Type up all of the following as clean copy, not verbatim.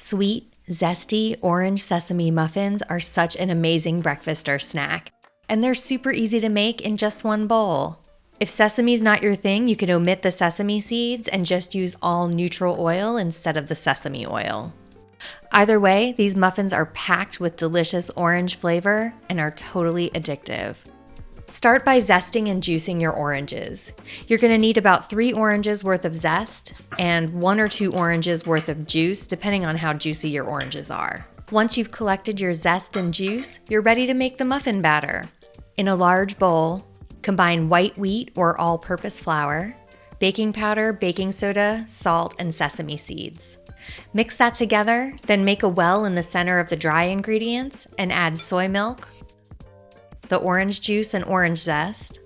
Sweet, zesty orange sesame muffins are such an amazing breakfast or snack, and they're super easy to make in just one bowl. If sesame's not your thing, you can omit the sesame seeds and just use all neutral oil instead of the sesame oil. Either way, these muffins are packed with delicious orange flavor and are totally addictive. Start by zesting and juicing your oranges. You're going to need about 3 oranges worth of zest and 1 or 2 oranges worth of juice, depending on how juicy your oranges are. Once you've collected your zest and juice, you're ready to make the muffin batter. In a large bowl, combine white wheat or all-purpose flour, baking powder, baking soda, salt, and sesame seeds. Mix that together, then make a well in the center of the dry ingredients and add soy milk, the orange juice and orange zest,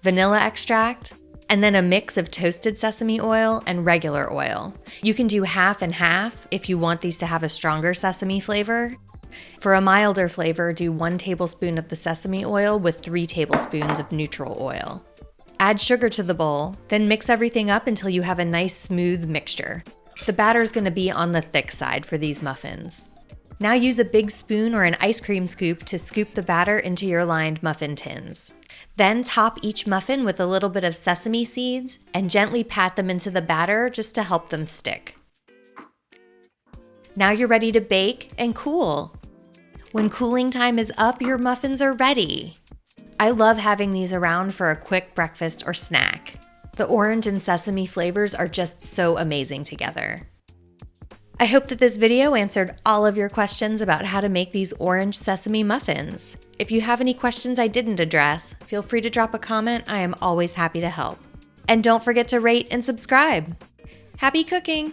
vanilla extract, and then a mix of toasted sesame oil and regular oil. You can do half and half if you want these to have a stronger sesame flavor. For a milder flavor, do 1 tablespoon of the sesame oil with 3 tablespoons of neutral oil. Add sugar to the bowl, then mix everything up until you have a nice smooth mixture. The batter is going to be on the thick side for these muffins. Now use a big spoon or an ice cream scoop to scoop the batter into your lined muffin tins. Then top each muffin with a little bit of sesame seeds and gently pat them into the batter just to help them stick. Now you're ready to bake and cool. When cooling time is up, your muffins are ready. I love having these around for a quick breakfast or snack. The orange and sesame flavors are just so amazing together. I hope that this video answered all of your questions about how to make these orange sesame muffins. If you have any questions I didn't address, feel free to drop a comment. I am always happy to help. And don't forget to rate and subscribe. Happy cooking!